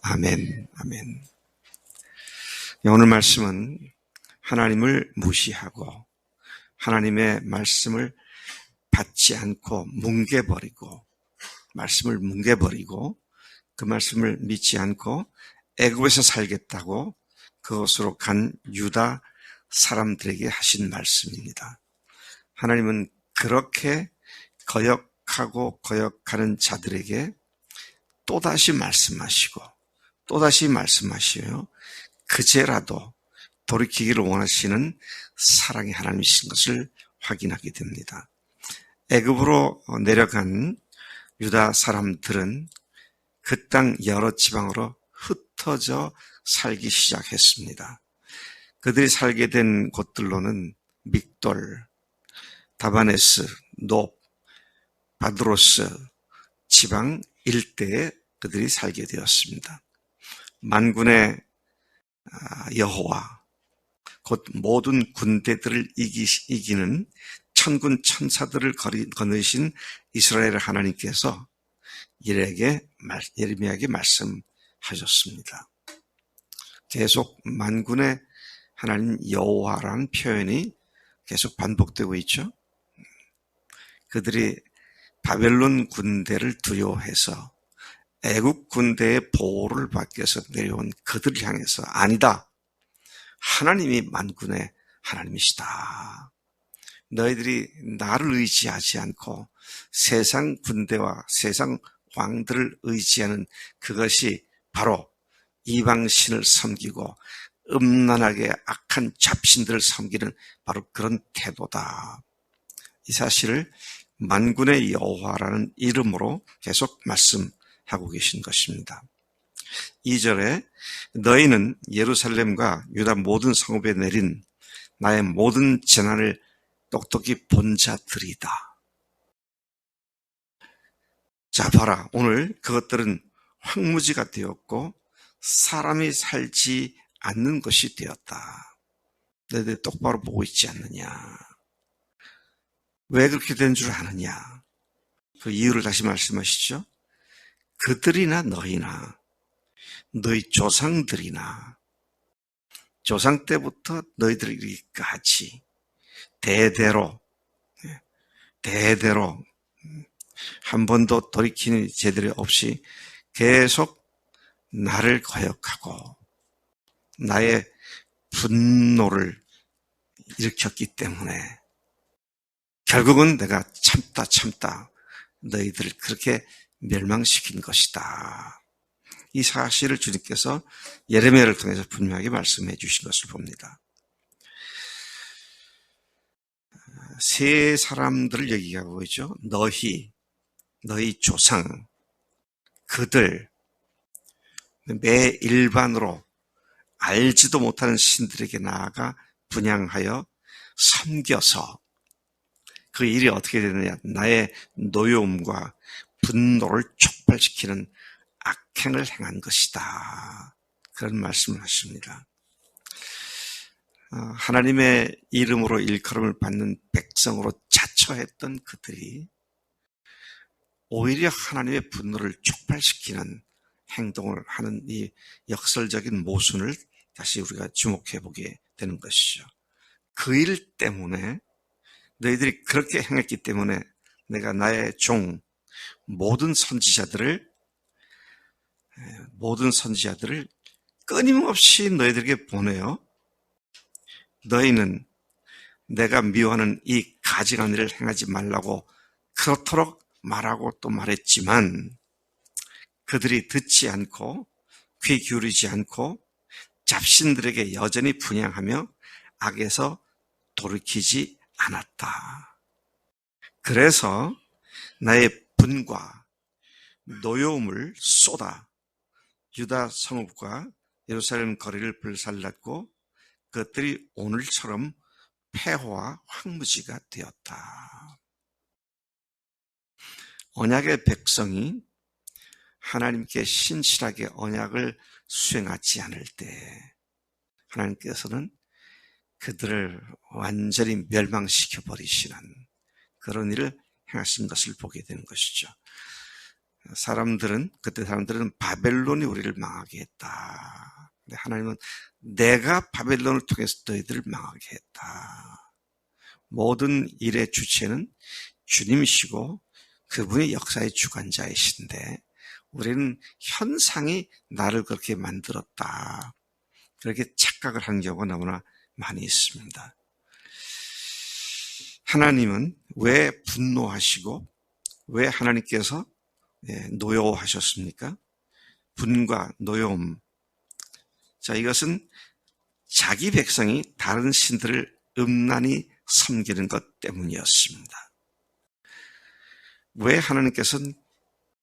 아멘, 아멘. 오늘 말씀은 하나님을 무시하고 하나님의 말씀을 받지 않고 말씀을 뭉개버리고 그 말씀을 믿지 않고 애굽에서 살겠다고 그곳으로 간 유다 사람들에게 하신 말씀입니다. 하나님은 그렇게 거역하는 자들에게 또다시 말씀하시며 그제라도 돌이키기를 원하시는 사랑의 하나님이신 것을 확인하게 됩니다. 애굽으로 내려간 유다 사람들은 그 땅 여러 지방으로 흩어져 살기 시작했습니다. 그들이 살게 된 곳들로는 믹돌, 다바네스, 높, 바드로스 지방 일대에 그들이 살게 되었습니다. 만군의 여호와, 곧 모든 군대들을 이기는 천군 천사들을 거느신 이스라엘 하나님께서 예레미야에게 말씀하셨습니다. 계속 만군의 하나님 여호와라는 표현이 계속 반복되고 있죠. 그들이 바벨론 군대를 두려워해서 애국 군대의 보호를 받기 위해서 내려온 그들을 향해서 아니다. 하나님이 만군의 하나님이시다. 너희들이 나를 의지하지 않고 세상 군대와 세상 왕들을 의지하는 그것이 바로 이방신을 섬기고 음란하게 악한 잡신들을 섬기는 바로 그런 태도다. 이 사실을 만군의 여호와라는 이름으로 계속 말씀하고 계신 것입니다. 2절에 너희는 예루살렘과 유다 모든 성읍에 내린 나의 모든 재난을 똑똑히 본 자들이다. 자, 봐라. 오늘 그것들은 황무지가 되었고 사람이 살지 않는 것이 되었다. 너희들 똑바로 보고 있지 않느냐. 왜 그렇게 된 줄 아느냐. 그 이유를 다시 말씀하시죠. 그들이나 너희나 너희 조상들이나 조상 때부터 너희들까지 대대로 한 번도 돌이키는 제들이 없이 계속 나를 거역하고 나의 분노를 일으켰기 때문에 결국은 내가 참다 너희들을 그렇게 멸망시킨 것이다. 이 사실을 주님께서 예레미야를 통해서 분명하게 말씀해 주신 것을 봅니다. 세 사람들을 얘기하고 있죠. 너희 조상, 그들, 매 일반으로 알지도 못하는 신들에게 나아가 분향하여 섬겨서 그 일이 어떻게 되느냐. 나의 노여움과 분노를 촉발시키는 악행을 행한 것이다. 그런 말씀을 하십니다. 하나님의 이름으로 일컬음을 받는 백성으로 자처했던 그들이 오히려 하나님의 분노를 촉발시키는 행동을 하는 이 역설적인 모순을 다시 우리가 주목해 보게 되는 것이죠. 그 일 때문에 너희들이 그렇게 행했기 때문에 내가 나의 종 모든 선지자들을 끊임없이 너희들에게 보내요. 너희는 내가 미워하는 이 가증한 일을 행하지 말라고 그렇도록 말하고 또 말했지만 그들이 듣지 않고 귀 기울이지 않고 잡신들에게 여전히 분향하며 악에서 돌이키지 않았다. 그래서 나의 분과 노여움을 쏟아 유다 성읍과 예루살렘 거리를 불살랐고 그것들이 오늘처럼 폐허와 황무지가 되었다. 언약의 백성이 하나님께 신실하게 언약을 수행하지 않을 때 하나님께서는 그들을 완전히 멸망시켜 버리시는 그런 일을 행하신 것을 보게 되는 것이죠. 그때 사람들은 바벨론이 우리를 망하게 했다. 근데 하나님은 내가 바벨론을 통해서 너희들을 망하게 했다. 모든 일의 주체는 주님이시고 그분이 역사의 주관자이신데 우리는 현상이 나를 그렇게 만들었다. 그렇게 착각을 하는 경우가 너무나 많이 있습니다. 하나님은 왜 분노하시고 왜 하나님께서 노여워하셨습니까? 분과 노여움. 자, 이것은 자기 백성이 다른 신들을 음란히 섬기는 것 때문이었습니다. 왜 하나님께서는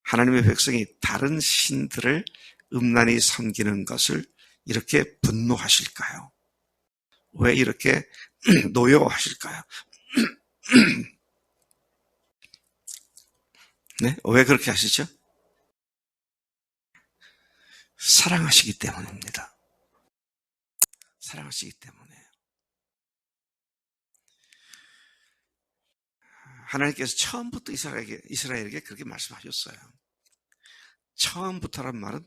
하나님의 백성이 다른 신들을 음란히 섬기는 것을 이렇게 분노하실까요? 왜 이렇게 노여워하실까요? 네? 왜 그렇게 하시죠? 사랑하시기 때문입니다. 사랑하시기 때문에. 하나님께서 처음부터 이스라엘에게 그렇게 말씀하셨어요. 처음부터란 말은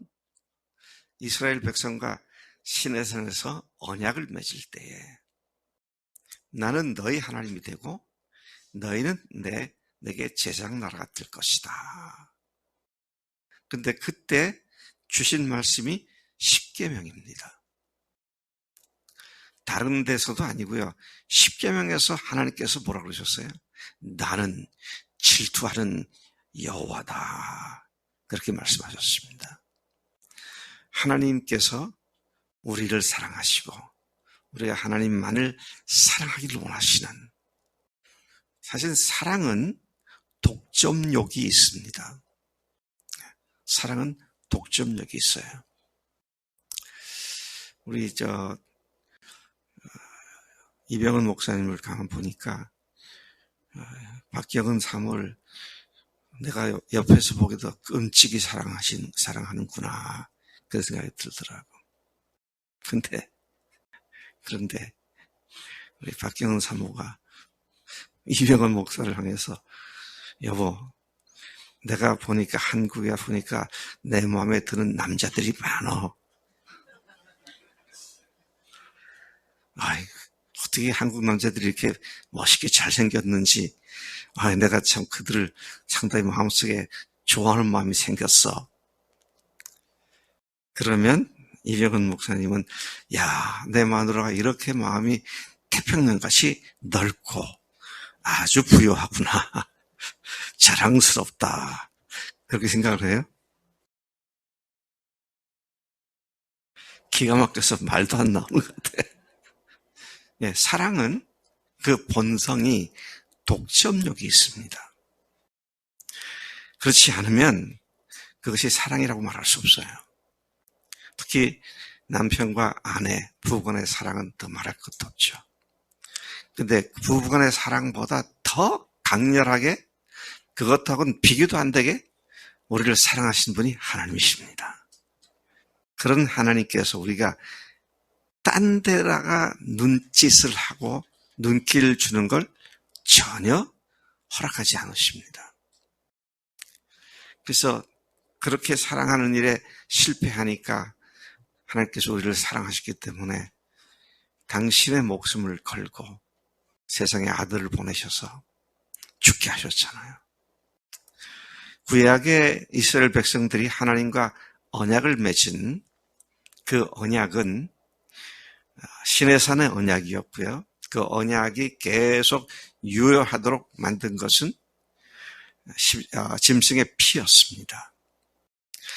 이스라엘 백성과 시내산에서 언약을 맺을 때에 나는 너희 하나님이 되고 너희는 내게 제사장 나라가 될 것이다. 근데 그때 주신 말씀이 십계명입니다. 다른 데서도 아니고요. 십계명에서 하나님께서 뭐라고 그러셨어요? 나는 질투하는 여호와다. 그렇게 말씀하셨습니다. 하나님께서 우리를 사랑하시고 우리가 하나님만을 사랑하기를 원하시는, 사실 사랑은 독점욕이 있습니다. 사랑은 독점욕이 있어요. 우리 이병헌 목사님을 가만 보니까 박경은 사모를 내가 옆에서 보기도 끔찍이 사랑하는구나, 그런 생각이 들더라고. 그런데 우리 박경은 사모가 이병헌 목사를 향해서 여보, 내가 보니까 한국에 보니까 내 마음에 드는 남자들이 많어. 아이, 어떻게 한국 남자들이 이렇게 멋있게 잘생겼는지, 내가 참 그들을 상당히 마음속에 좋아하는 마음이 생겼어. 그러면 이병헌 목사님은 야, 내 마누라가 이렇게 마음이 태평양같이 넓고 아주 부유하구나. 자랑스럽다. 그렇게 생각을 해요. 기가 막혀서 말도 안 나오는 것 같아. 사랑은 그 본성이 독점력이 있습니다. 그렇지 않으면 그것이 사랑이라고 말할 수 없어요. 특히 남편과 아내, 부부간의 사랑은 더 말할 것도 없죠. 근데 부부간의 사랑보다 더 강렬하게, 그것하고는 비교도 안 되게 우리를 사랑하신 분이 하나님이십니다. 그런 하나님께서 우리가 딴 데다가 눈짓을 하고 눈길을 주는 걸 전혀 허락하지 않으십니다. 그래서 그렇게 사랑하는 일에 실패하니까 하나님께서 우리를 사랑하셨기 때문에 당신의 목숨을 걸고 세상에 아들을 보내셔서 죽게 하셨잖아요. 구약의 이스라엘 백성들이 하나님과 언약을 맺은 그 언약은 시내산의 언약이었고요. 그 언약이 계속 유효하도록 만든 것은 짐승의 피였습니다.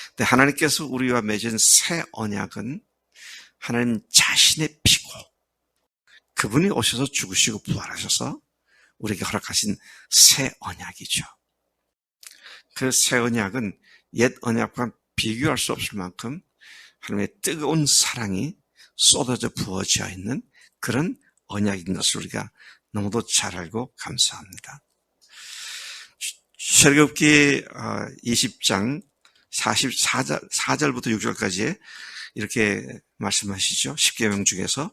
근데 하나님께서 우리와 맺은 새 언약은 하나님 자신의 피고 그분이 오셔서 죽으시고 부활하셔서 우리에게 허락하신 새 언약이죠. 그 새 언약은 옛 언약과 비교할 수 없을 만큼 하나님의 뜨거운 사랑이 쏟아져 부어져 있는 그런 언약인 것을 우리가 너무도 잘 알고 감사합니다. 출애굽기 20장 4절부터 6절까지에 이렇게 말씀하시죠. 십계명 중에서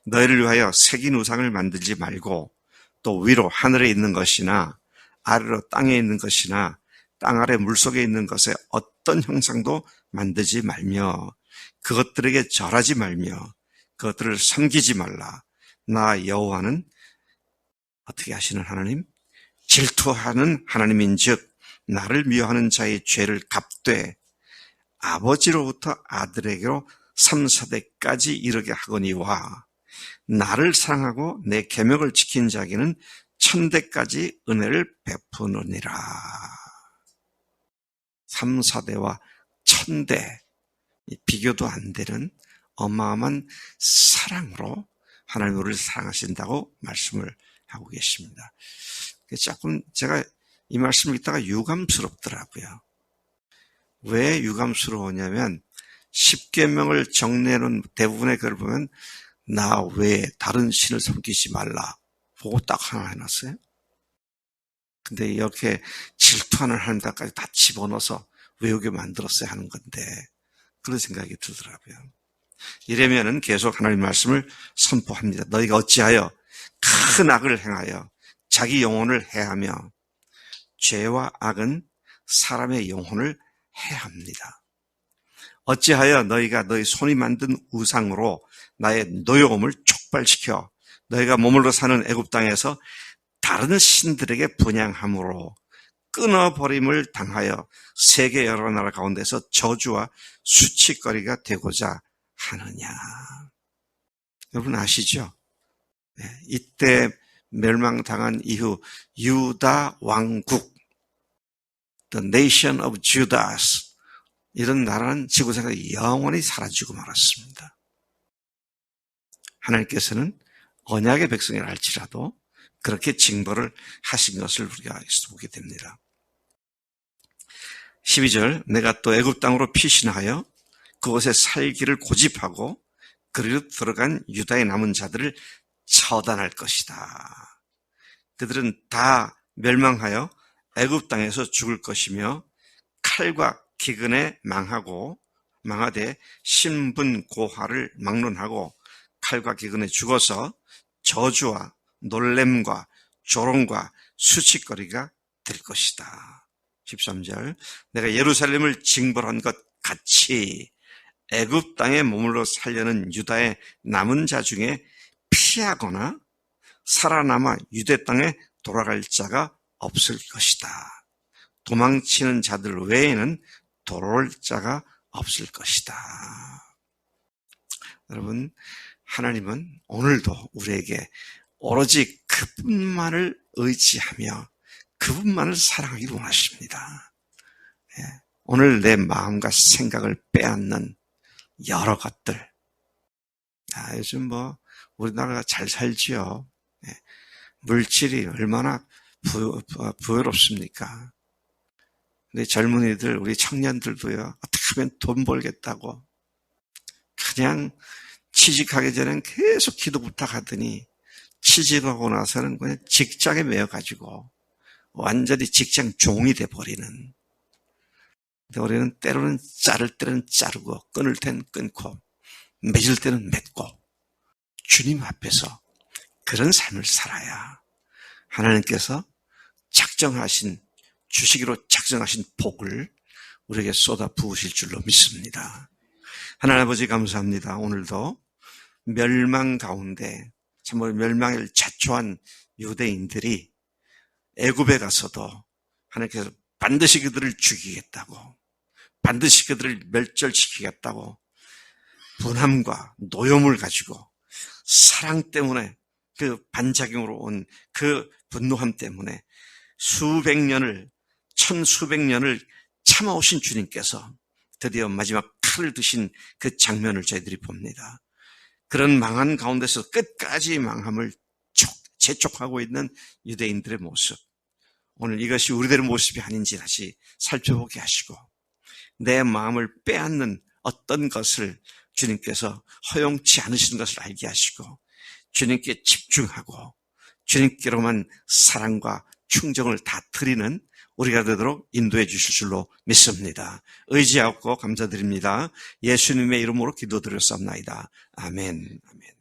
너희를 위하여 새긴 우상을 만들지 말고 또 위로 하늘에 있는 것이나 아래로 땅에 있는 것이나 땅 아래 물속에 있는 것에 어떤 형상도 만들지 말며 그것들에게 절하지 말며 그것들을 섬기지 말라. 나 여호와는 어떻게 하시는 하나님? 질투하는 하나님인즉 나를 미워하는 자의 죄를 갚되 아버지로부터 아들에게로 3, 4대까지 이르게 하거니와 나를 사랑하고 내 계명을 지킨 자에게는 1000대까지 은혜를 베푸느니라. 3, 4대와 1000대 비교도 안 되는 어마어마한 사랑으로 하나님 우리를 사랑하신다고 말씀을 하고 계십니다. 조금 제가 이 말씀을 읽다가 유감스럽더라고요. 왜 유감스러우냐면 10계명을 정리해놓은 대부분의 글을 보면 나 외에 다른 신을 섬기지 말라 보고 딱 하나 해놨어요. 근데 이렇게 질투하는 하나님까지 다 집어넣어서 외우게 만들었어야 하는 건데 그런 생각이 들더라고요. 이러면은 계속 하나님 말씀을 선포합니다. 너희가 어찌하여 큰 악을 행하여 자기 영혼을 해하며 죄와 악은 사람의 영혼을 해합니다. 어찌하여 너희가 너희 손이 만든 우상으로 나의 노여움을 촉발시켜 너희가 머물러 사는 애굽 땅에서 다른 신들에게 분향함으로 끊어버림을 당하여 세계 여러 나라 가운데서 저주와 수치거리가 되고자 하느냐. 여러분 아시죠? 네, 이때 멸망당한 이후 유다 왕국, The Nation of Judas, 이런 나라는 지구상에서 영원히 사라지고 말았습니다. 하나님께서는 언약의 백성이라 할지라도 그렇게 징벌을 하신 것을 우리가 보게 됩니다. 12절 내가 또 애굽 땅으로 피신하여 그곳에 살기를 고집하고 그리로 들어간 유다의 남은 자들을 처단할 것이다. 그들은 다 멸망하여 애굽 땅에서 죽을 것이며 칼과 기근에 망하되 신분고화를 막론하고 칼과 기근에 죽어서 저주와 놀램과 조롱과 수치거리가 될 것이다. 13절 내가 예루살렘을 징벌한 것 같이 애굽 땅에 머물러 살려는 유다의 남은 자 중에 피하거나 살아남아 유대 땅에 돌아갈 자가 없을 것이다. 도망치는 자들 외에는 돌아올 자가 없을 것이다. 여러분, 하나님은 오늘도 우리에게 오로지 그분만을 의지하며 그분만을 사랑하기를 원하십니다. 오늘 내 마음과 생각을 빼앗는 여러 것들. 요즘 우리나라가 잘 살지요. 물질이 얼마나 부유롭습니까? 근데 젊은이들, 우리 청년들도요, 어떻게 하면 돈 벌겠다고 그냥 취직하기 전엔 계속 기도 부탁하더니 취직하고 나서는 그냥 직장에 매여가지고 완전히 직장 종이 돼버리는. 근데 우리는 때로는 자를 때는 자르고 끊을 때는 끊고 맺을 때는 맺고 주님 앞에서 그런 삶을 살아야 하나님께서 주시기로 작정하신 복을 우리에게 쏟아 부으실 줄로 믿습니다. 하나님 아버지 감사합니다. 오늘도 멸망 가운데 참으로 멸망을 자초한 유대인들이 애굽에 가서도 하나님께서 반드시 그들을 죽이겠다고, 반드시 그들을 멸절시키겠다고 분함과 노여움을 가지고 사랑 때문에 그 반작용으로 온 그 분노함 때문에 천수백 년을 참아오신 주님께서 드디어 마지막 칼을 드신 그 장면을 저희들이 봅니다. 그런 망한 가운데서 끝까지 망함을 재촉하고 있는 유대인들의 모습. 오늘 이것이 우리들의 모습이 아닌지 다시 살펴보게 하시고 내 마음을 빼앗는 어떤 것을 주님께서 허용치 않으시는 것을 알게 하시고 주님께 집중하고 주님께로만 사랑과 충정을 다 드리는 우리가 되도록 인도해 주실 줄로 믿습니다. 의지하고 감사드립니다. 예수님의 이름으로 기도드렸사옵나이다. 아멘. 아멘.